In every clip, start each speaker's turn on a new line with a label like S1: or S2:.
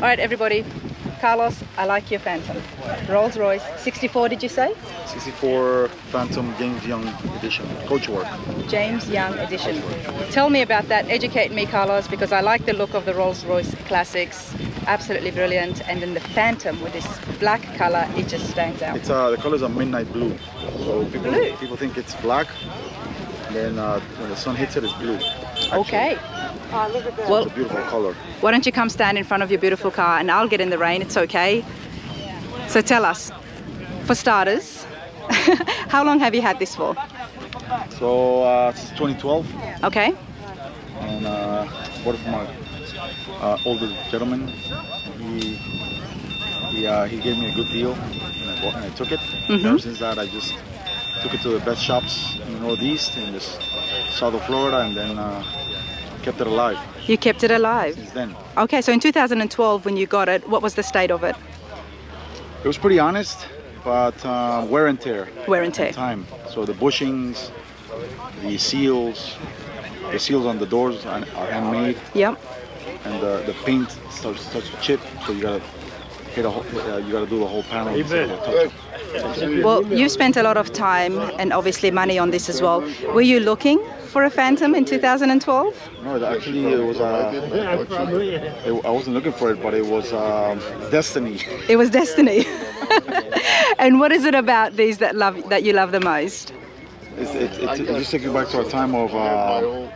S1: right, everybody. Carlos, I like your Phantom. Rolls Royce, 64 did you say?
S2: 64 Phantom James Young edition, coachwork.
S1: James Young edition. Tell me about that. Educate me, Carlos, because I like the look of the Rolls Royce Classics. Absolutely brilliant. And then the Phantom with this black color, it just stands out.
S2: It's the colors are midnight blue. So people think it's black. Then when the sun hits it, it's blue. Actually.
S1: Okay.
S2: Well, it's a beautiful color.
S1: Why don't you come stand in front of your beautiful car and I'll get in the rain, it's okay. So tell us, for starters, how long have you had this for?
S2: So since 2012.
S1: Okay.
S2: And bought it from my older gentleman. He gave me a good deal and I took it. Ever since that, I just took it to the best shops in the Northeast and just South of Florida, and then kept it alive.
S1: You kept it alive?
S2: Since then.
S1: Okay, so in 2012 when you got it, what was the state of it?
S2: It was pretty honest, but wear and tear.
S1: Wear and tear.
S2: Time. So the bushings, the seals on the doors are handmade.
S1: Yep.
S2: And the paint starts to chip, so you gotta hit you gotta do the whole panel.
S1: Well, you spent a lot of time and obviously money on this as well. Were you looking for a Phantom in 2012?
S2: No, actually it was. I wasn't looking for it, but it was destiny.
S1: It was destiny. And what is it about these that you love the most?
S2: It just takes you back to a time of a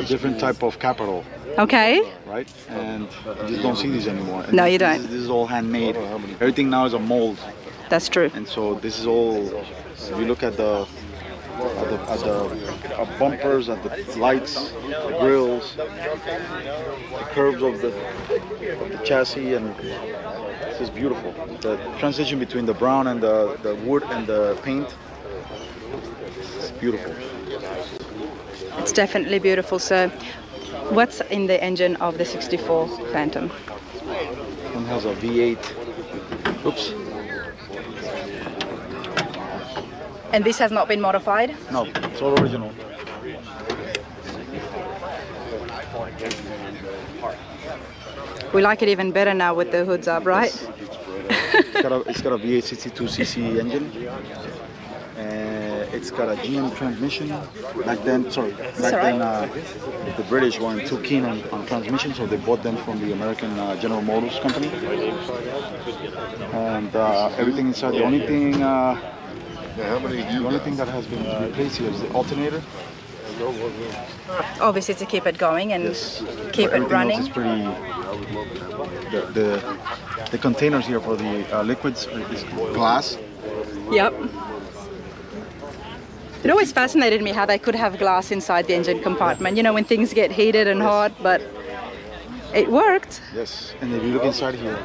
S2: different type of capital.
S1: Okay.
S2: Right? And you just don't see these anymore. And
S1: no, you don't.
S2: This is all handmade. Everything now is a mold.
S1: That's true.
S2: And so this is all, if you look at the bumpers, at the lights, the grills, the curves of the chassis, and this is beautiful. The transition between the brown and the wood and the paint, it's beautiful.
S1: It's definitely beautiful, sir. What's in the engine of the 64 Phantom?
S2: It has a V8. Oops.
S1: And this has not been modified?
S2: No, it's all original.
S1: We like it even better now with the hoods up, right?
S2: Yes. It's got a V8 62cc engine. It's got a GM transmission. Back then, the British weren't too keen on transmission, so they bought them from the American General Motors company. And everything inside, the only thing that has been replaced here is the alternator.
S1: Obviously to keep it going and keep it running.
S2: Else is pretty, the containers here for the liquids is glass.
S1: Yep. It always fascinated me how they could have glass inside the engine compartment, you know, when things get heated and hot, but it worked.
S2: Yes, and if you look inside here.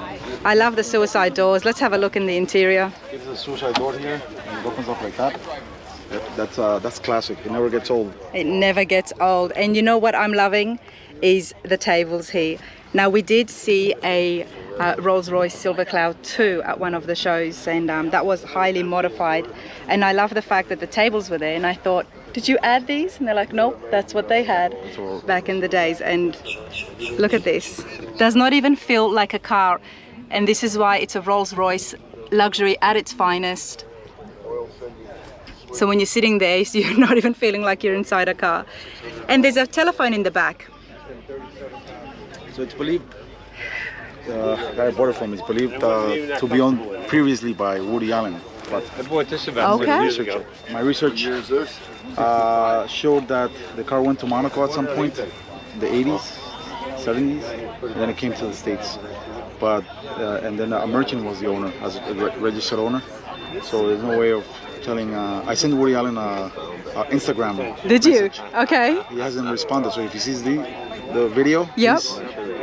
S1: I love the suicide doors. Let's have a look in the interior.
S2: This is a suicide door here, and it opens up like that. That's classic. It never gets old.
S1: It never gets old. And you know what I'm loving is the tables here. Now we did see a Rolls-Royce Silver Cloud 2 at one of the shows, and that was highly modified. And I love the fact that the tables were there, and I thought, did you add these? And they're like, nope, that's what they had back in the days. And look at this. Does not even feel like a car. And this is why it's a Rolls-Royce luxury at its finest. So when you're sitting there, you're not even feeling like you're inside a car. And there's a telephone in the back.
S2: So it's believed, the guy I bought it from is believed to be owned previously by Woody Allen. But
S3: I bought this about 7 years ago.
S2: My research showed that the car went to Monaco at some point in the 80s, 70s, and then it came to the States. But and then a merchant was the owner, as a registered owner. So there's no way of telling. I sent Woody Allen a Instagram.
S1: Did you? Okay.
S2: He hasn't responded. So if he sees the video,
S1: yep.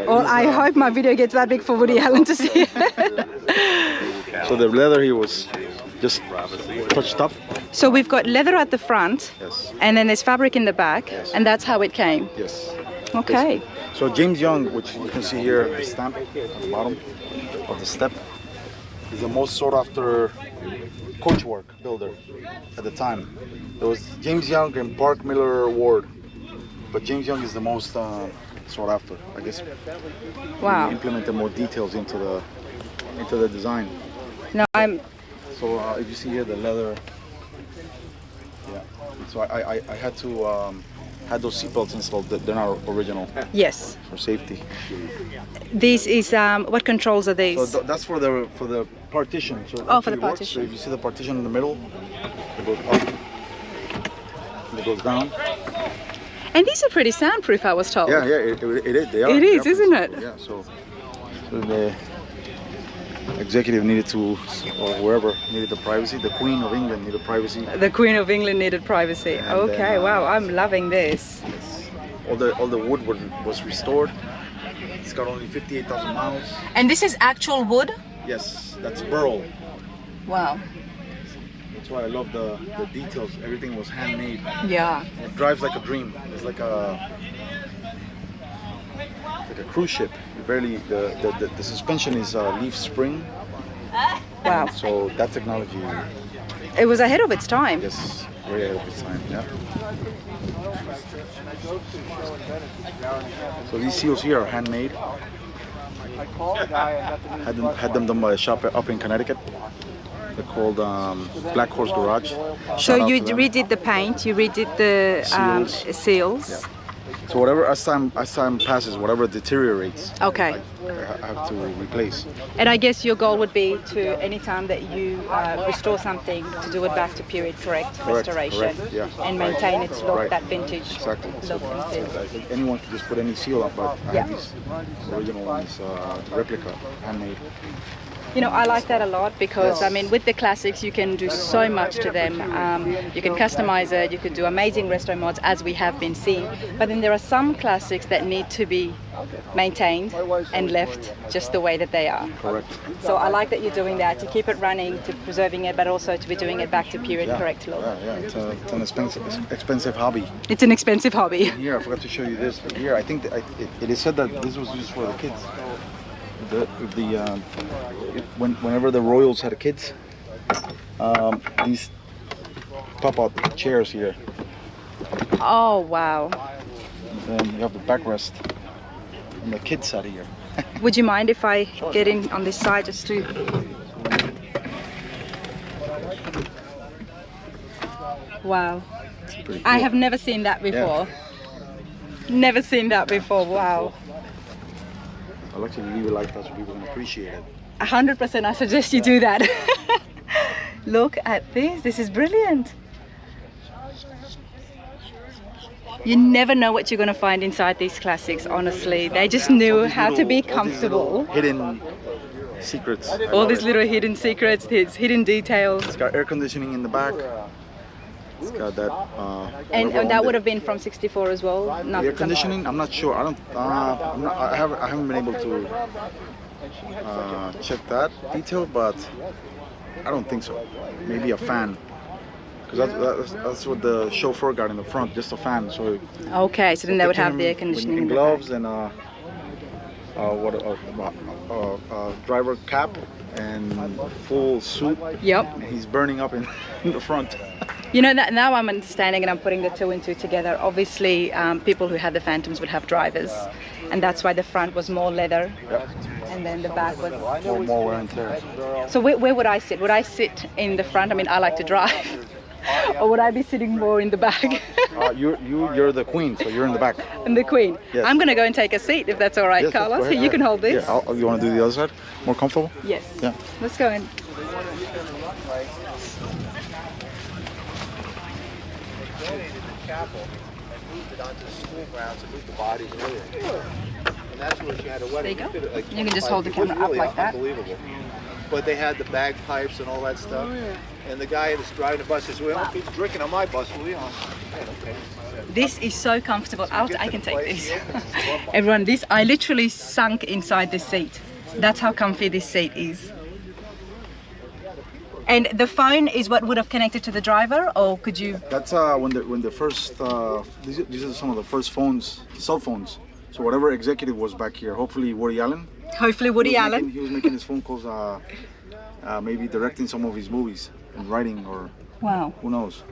S1: Well, I hope my video gets that big for Woody Allen to see.
S2: So the leather here was just touched up.
S1: So we've got leather at the front,
S2: yes,
S1: and then there's fabric in the back,
S2: yes,
S1: and that's how it came.
S2: Yes.
S1: Okay.
S2: Yes. So James Young, which you can see here, the stamp at the bottom of the step, is the most sought after coachwork builder at the time. There was James Young and Park Miller Ward. but James Young is the most sought after. I guess
S1: Wow.
S2: we implemented more details into the design.
S1: No, I'm.
S2: So if you see here the leather, yeah. So I had to had those seatbelts installed. They're not original
S1: Yes.
S2: for safety.
S1: This is what controls are these?
S2: So that's for the partition. So
S1: Oh, for the
S2: actually works.
S1: partition.
S2: So if you see the partition in the middle, it goes up, and it goes down.
S1: And these are pretty soundproof, I was told.
S2: Yeah, it is. They are.
S1: It
S2: They
S1: is,
S2: are
S1: isn't
S2: pretty
S1: it?
S2: simple. Yeah. So the executive needed to, or whoever needed the privacy. The Queen of England needed privacy.
S1: The Queen of England needed privacy.
S2: And
S1: Okay,
S2: then,
S1: wow, I'm loving this.
S2: All the wood was restored. It's got only 58,000 miles.
S1: And this is actual wood?
S2: Yes, that's burl.
S1: Wow.
S2: That's why I love the details. Everything was handmade.
S1: Yeah.
S2: It drives like a dream. It's like a cruise ship. You barely the suspension is leaf spring.
S1: Wow.
S2: So that technology,
S1: It was ahead of its time.
S2: yes, way ahead of its time. Yeah. So these seals here are handmade. Had them done by a shop up in Connecticut. They're called Black Horse Garage.
S1: So
S2: Shout out
S1: you
S2: to them.
S1: redid the paint, you redid the seals.
S2: Yeah. So whatever as time passes, whatever deteriorates,
S1: Okay.
S2: I have to replace.
S1: And I guess your goal would be to, anytime that you restore something, to do it back to period correct restoration
S2: correct, yeah.
S1: and maintain its look,
S2: Right.
S1: that vintage
S2: Exactly.
S1: look and feel.
S2: I think anyone can just put any seal up, but I
S1: Yeah.
S2: have these original ones, replica, handmade.
S1: You know, I like that a lot because, I mean, with the classics, you can do so much to them. You can customize it, you can do amazing resto mods, as we have been seeing. But then there are some classics that need to be maintained and left just the way that they are.
S2: Correct.
S1: So I like that you're doing that, to keep it running, to preserving it, but also to be doing it back to period
S2: Yeah.
S1: correct look.
S2: Yeah. It's an expensive hobby.
S1: It's an expensive hobby.
S2: Here, I forgot to show you this. But here, I think that it is said that this was used for the kids. Whenever the royals had kids, these pop-out chairs here.
S1: Oh, wow.
S2: And then you have the backrest on the kids side here.
S1: Would you mind if I get in on this side just to... Wow.
S2: Pretty
S1: I
S2: cool.
S1: have never seen that before. Never seen that before, wow.
S2: I'll actually leave it like that so people can appreciate it.
S1: 100% I suggest you do that. Look at this is brilliant. You never know what you're going to find inside these classics, honestly. They just knew how to be comfortable.
S2: Hidden secrets.
S1: All these little hidden secrets, these hidden details.
S2: It's got air conditioning in the back. It's got that.
S1: And
S2: whoever
S1: that
S2: owned
S1: would
S2: it.
S1: have been from 64 as well? Not
S2: The air conditioning, I'm not sure. I don't. I haven't been able to check that detail, but I don't think so. Maybe a fan, because that's what the chauffeur got in the front, just a fan. So
S1: Okay, so then they would have the air
S2: in
S1: conditioning in the
S2: gloves
S1: back.
S2: and driver cap and full suit.
S1: Yep.
S2: And he's burning up in the front.
S1: You know, that now I'm understanding and I'm putting the two and two together. Obviously, people who had the Phantoms would have drivers, and that's why the front was more leather,
S2: Yep.
S1: and then the back was...
S2: More wear and tear.
S1: So where would I sit? Would I sit in the front? I mean, I like to drive. Or would I be sitting more in the back?
S2: You're the queen, so you're in the back.
S1: And the Queen.
S2: Yes.
S1: I'm going to go and take a seat, if that's all right,
S2: Yes,
S1: Carlos.
S2: go ahead,
S1: Here, you
S2: go
S1: can
S2: ahead.
S1: hold this.
S2: Yeah, you want to do the other side? More comfortable?
S1: Yes.
S2: Yeah.
S1: Let's go in.
S4: Chapel and moved it onto the school grounds and moved the bodies earlier. And that's where she had a wedding.
S1: There you go.
S4: It fit,
S1: You can just hold the
S4: it was
S1: camera up
S4: really
S1: like that.
S4: Unbelievable. But they had the bagpipes and all that stuff. And the guy that's driving the bus says, "Well, don't keep drinking on my bus, will you?" Yeah, okay.
S1: This is so comfortable. I can take this. Everyone, I literally sunk inside this seat. That's how comfy this seat is. And the phone is what would have connected to the driver, or could you?
S2: That's when the first these are some of the first cell phones. So whatever executive was back here, hopefully Woody Allen.
S1: Hopefully Woody Allen.
S2: He was making his phone calls, maybe directing some of his movies and writing, or
S1: Wow.
S2: who knows.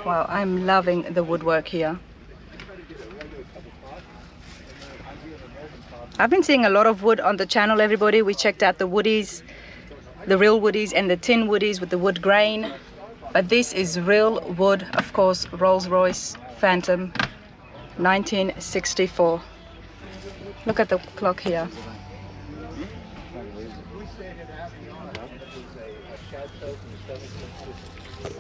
S1: Wow, I'm loving the woodwork here. I've been seeing a lot of wood on the channel, everybody. We checked out the woodies, the real woodies and the tin woodies with the wood grain. But this is real wood, of course, Rolls-Royce Phantom 1964. Look at the clock here.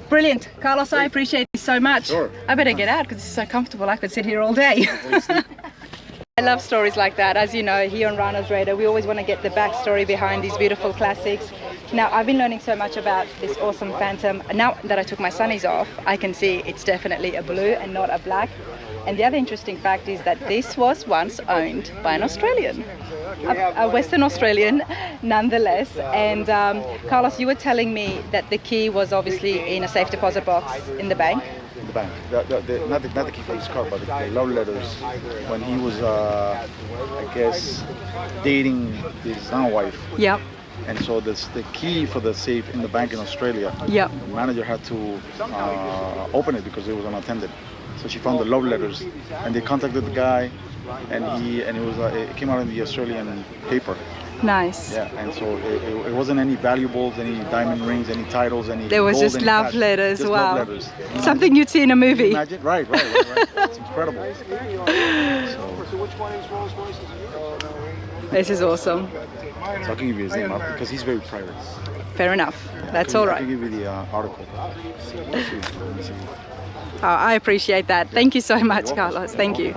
S1: Brilliant. Carlos, I appreciate you so much.
S2: Sure.
S1: I better get out because it's so comfortable. I could sit here all day. I love stories like that. As you know, here on Rana's Radar, we always want to get the backstory behind these beautiful classics. Now, I've been learning so much about this awesome Phantom. Now that I took my sunnies off, I can see it's definitely a blue and not a black. And the other interesting fact is that this was once owned by an Australian, a Western Australian nonetheless. And Carlos, you were telling me that the key was obviously in a safe deposit box in the bank.
S2: In the bank. Not the key for his car, but the love letters when he was, I guess, dating his now wife.
S1: Yep.
S2: And so that's the key for the safe in the bank in Australia.
S1: Yep.
S2: The manager had to open it because it was unattended. So she found the love letters, and they contacted the guy, and it came out in the Australian paper.
S1: Nice.
S2: Yeah, and so it wasn't any valuables, any diamond rings, any titles, any.
S1: There was
S2: gold,
S1: just
S2: any
S1: love
S2: cash.
S1: letters.
S2: Just
S1: Wow.
S2: love letters.
S1: Something you'd see in a movie.
S2: Imagine, right. It's incredible.
S4: So which one is Rolls Royce?
S1: This is awesome.
S2: So I can give you his name because he's very private.
S1: Fair enough. That's all
S2: I
S1: right.
S2: can give you the article.
S1: Oh, I appreciate that. Thank you so much, Carlos. Thank you.